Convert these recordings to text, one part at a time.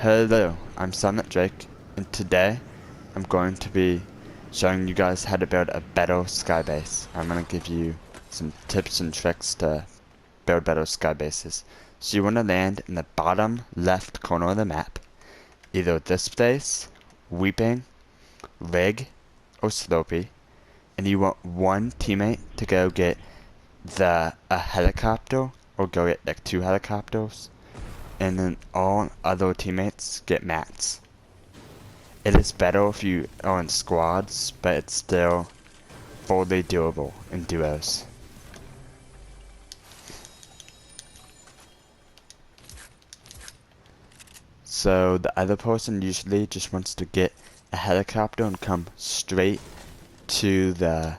Hello, I'm Silent Drake, and today I'm going to be showing you guys how to build a better skybase. I'm going to give you some tips and tricks to build better skybases. So you want to land in the bottom left corner of the map, either this place, Weeping, Rig, or Slopey, and you want one teammate to go get a helicopter, or go get like 2 helicopters, and then all other teammates get mats. It is better if you are in squads, but it's still fully doable in duos. So the other person usually just wants to get a helicopter and come straight to the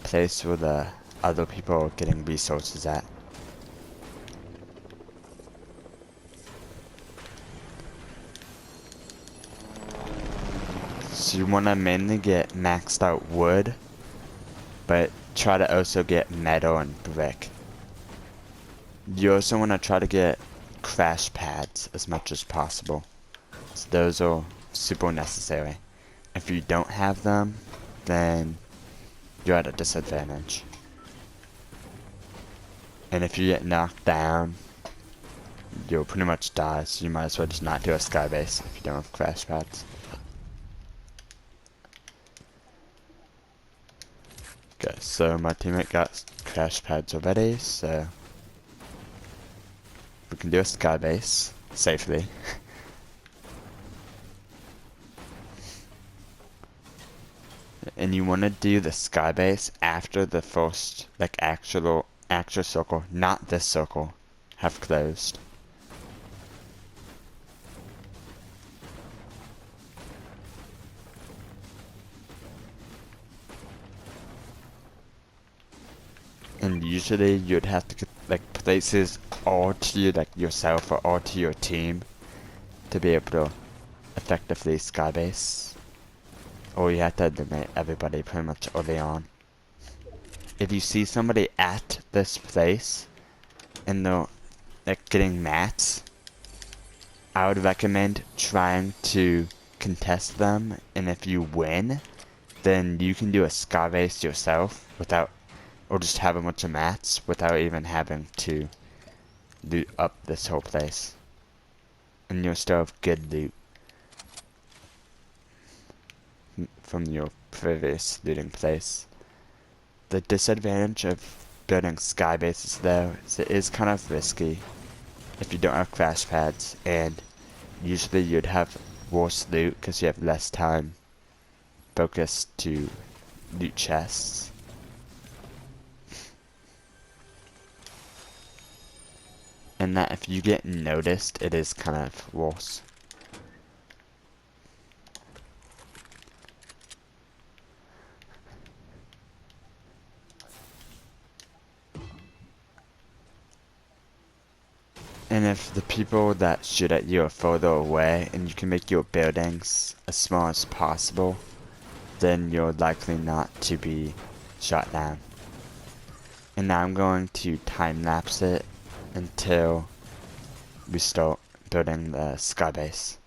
place where the other people are getting resources at. So you want to mainly get maxed out wood, but try to also get metal and brick. You also want to try to get crash pads as much as possible. So those are super necessary. If you don't have them, then you're at a disadvantage. And if you get knocked down, you'll pretty much die, so you might as well just not do a skybase if you don't have crash pads. Okay, so my teammate got crash pads already, so we can do a skybase safely. And you want to do the skybase after the first, like, actual circle, not this circle, have closed. And usually you'd have to get like places all to you, like yourself or all to your team, to be able to effectively skybase. Or you have to eliminate everybody pretty much early on. If you see somebody at this place and they're like getting mats, I would recommend trying to contest them, and if you win, then you can do a skybase yourself without, or just have a bunch of mats without even having to loot up this whole place. And you'll still have good loot from your previous looting place. The disadvantage of building skybases though is it is kind of risky if you don't have crash pads, and usually you'd have worse loot because you have less time focused to loot chests. And that if you get noticed, it is kind of worse. And if the people that shoot at you are further away and you can make your buildings as small as possible, then you're likely not to be shot down. And now I'm going to time-lapse it until we start building the skybase.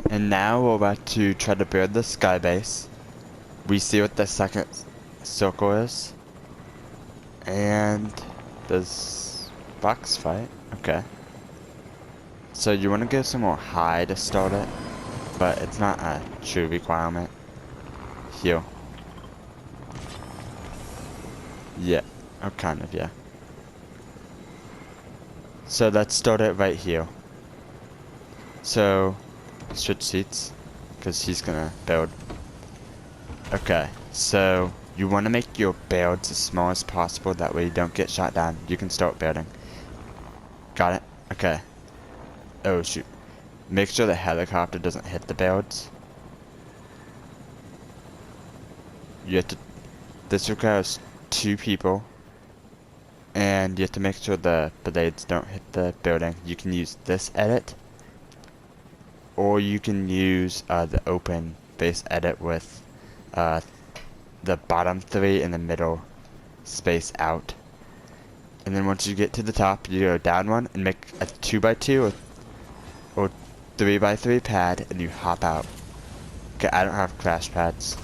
And now we're about to try to build the skybase. We see what the second circle is. And does box fight? Okay. So you want to go somewhere high to start it, but it's not a true requirement. Heal. Yeah. Oh, kind of, yeah. So let's start it right here. So, switch seats, because he's gonna build. Okay, so you want to make your builds as small as possible, that way you don't get shot down. You can start building. Got it? Okay. Oh shoot. Make sure the helicopter doesn't hit the builds. You have to, this requires 2 people. And you have to make sure the blades don't hit the building. You can use this edit, or you can use the open base edit with the bottom 3 and the middle space out. And then once you get to the top, you go down 1 and make a 2x2 or 3x3 pad, and you hop out. Okay, I don't have crash pads.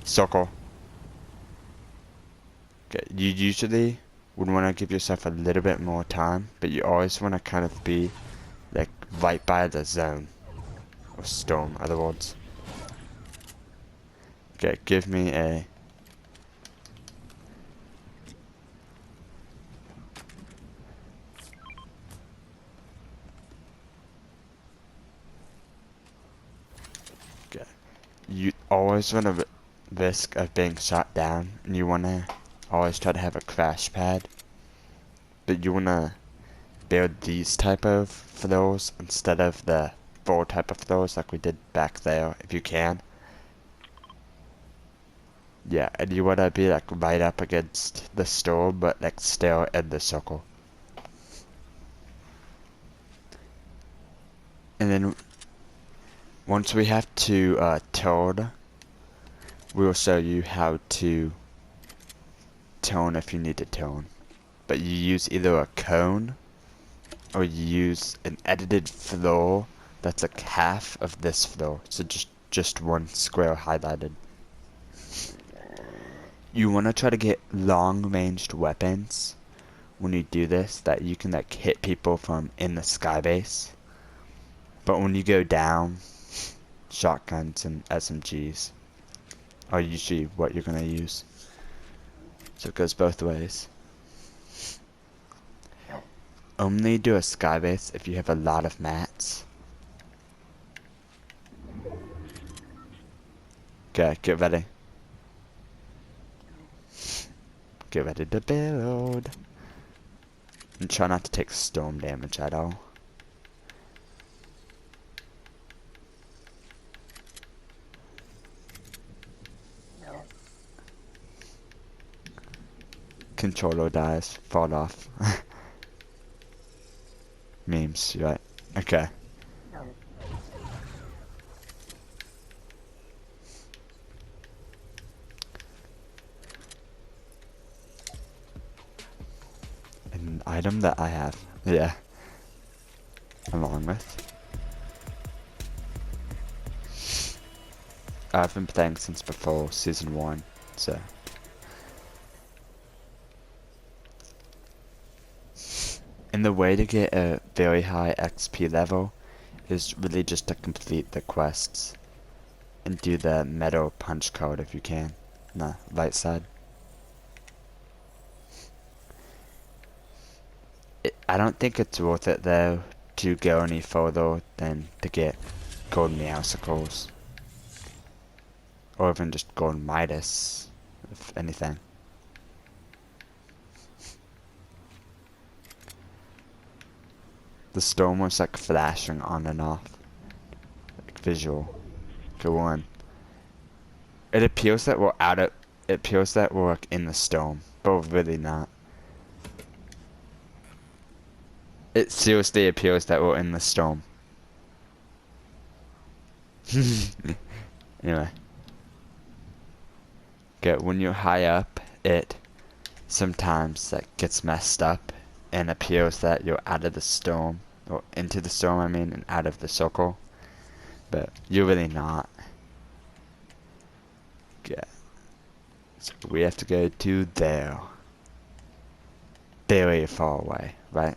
Circle. Okay, you usually would want to give yourself a little bit more time, but you always want to kind of be like right by the zone or storm, other words. Okay, give me a okay. You always want to risk of being shot down, and you want to always try to have a crash pad, but you want to build these type of floors instead of the 4 type of floors like we did back there, if you can. Yeah, and you want to be like right up against the storm, but like still in the circle. And then once we have to turn, we'll show you how to turn if you need to turn. But you use either a cone or you use an edited floor that's like half of this floor. So just one square highlighted. You want to try to get long-ranged weapons when you do this that you can like hit people from in the skybase. But when you go down, shotguns and SMGs are usually what you're gonna use. So it goes both ways. Only do a skybase if you have a lot of mats. Okay, get ready. Get ready to build. And try not to take storm damage at all. Controller dies, fall off. Memes, right? Okay. An item that I have, yeah. Along with. I've been playing since before season 1, so. And the way to get a very high XP level is really just to complete the quests and do the metal punch card if you can. No, right side. I don't think it's worth it though to go any further than to get golden meowsicles. Or even just golden Midas, if anything. The storm was like flashing on and off. Like visual. Go on. It appears that we're out of, it appears that we're like in the storm, but we're really not. It seriously appears that we're in the storm. Anyway. Okay, when you're high up, it sometimes like gets messed up and appears that you're out of the storm. Or into the storm, I mean, and out of the circle. But you're really not. Yeah. So we have to go to there. very far away, right?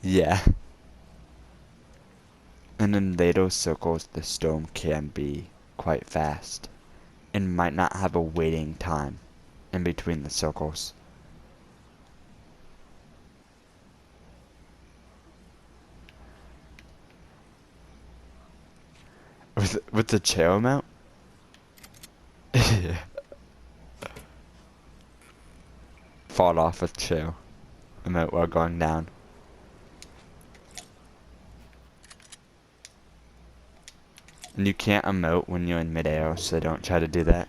Yeah. And in later circles, the storm can be quite fast and might not have a waiting time in between the circles. With the chair mount? Yeah. Fall off a chair amount while going down. And you can't emote when you're in midair, so don't try to do that.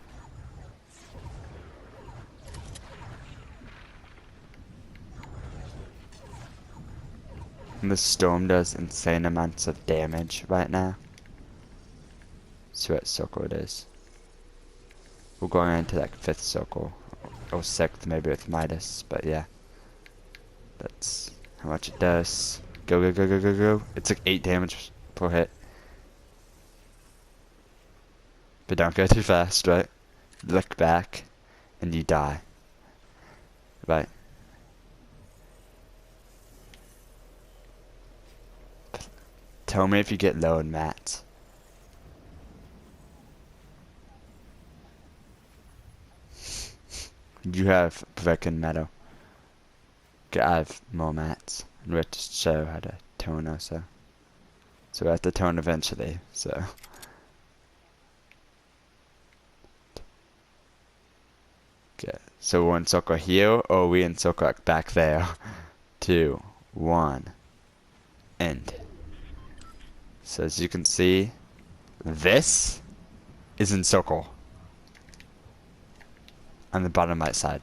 And the storm does insane amounts of damage right now. See what circle it is. We're going into like 5th circle. Or 6th maybe with Midas, but yeah. That's how much it does. Go, go, go, go, go, go. It's like 8 damage per hit. But don't go too fast, right? Look back, and you die. Right. Tell me if you get low in mats. You have freaking metal. Okay, I have more mats. And we have to show how to tone also. So we have to tone eventually, so. Okay, so we're in circle here, or are we in circle like back there? 2, 1, end. So as you can see, this is in circle. On the bottom right side.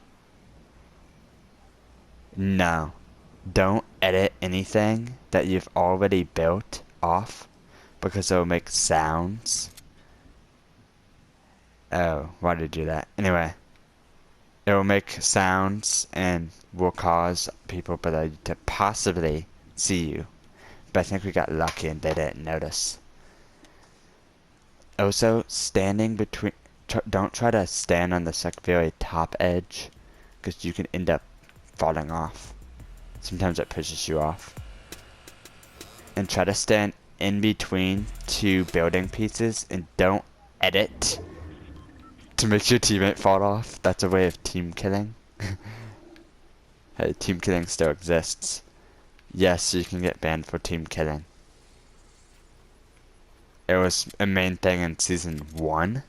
No. Don't edit anything that you've already built off, because it'll make sounds. Oh, why did you do that? Anyway. It will make sounds and will cause people below you to possibly see you. But I think we got lucky and they didn't notice. Also, standing between... don't try to stand on this like very top edge, because you can end up falling off. Sometimes it pushes you off. And try to stand in between 2 building pieces and don't edit to make your teammate fall off. That's a way of team killing. Hey, team killing still exists. Yes, you can get banned for team killing. It was a main thing in season 1.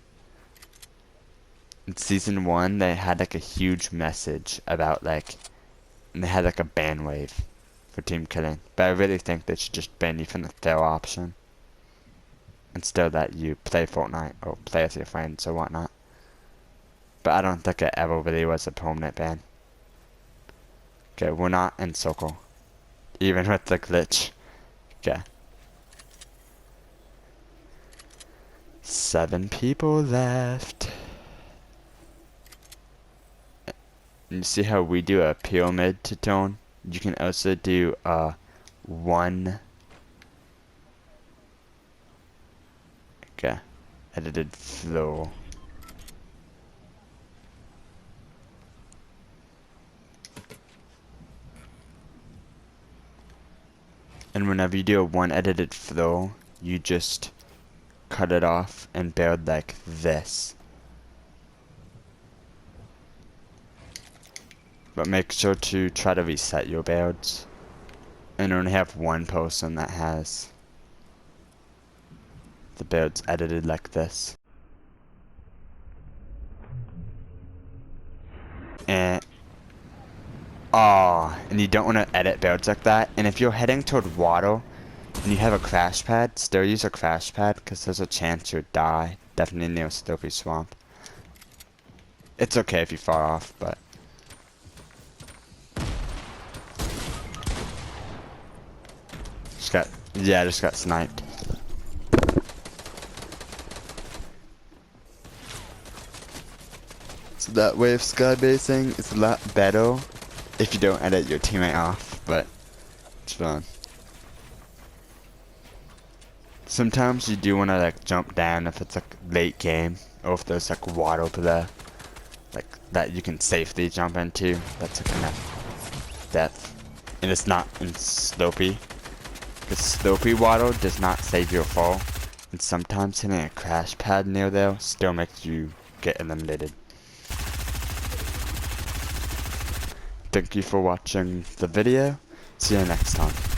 In season 1, they had like a huge message about like, and they had like a ban wave for team killing. But I really think they should just ban you from the fail option, instead of that you play Fortnite or play with your friends or whatnot. But I don't think it ever really was a permanent ban. Okay, we're not in circle. Even with the glitch. Okay. 7 people left. And you see how we do a pyramid to tone? You can also do a 1. Okay. Edited flow. And whenever you do a 1 edited flow, you just cut it off and build like this. But make sure to try to reset your builds. And only have 1 person that has the builds edited like this. And and you don't want to edit builds like that. And if you're heading toward water and you have a crash pad, still use a crash pad, because there's a chance you'll die. Definitely near Stoky Swamp. It's okay if you fall off, but just got sniped. So that way of skybasing is a lot better if you don't edit your teammate off, but it's fun. Sometimes you do want to like jump down if it's like late game, or if there's like water over there. like that you can safely jump into. That's a kind of depth, and it's not in slopey. The slopey water does not save your fall, and sometimes hitting a crash pad near there still makes you get eliminated. Thank you for watching the video. See you next time.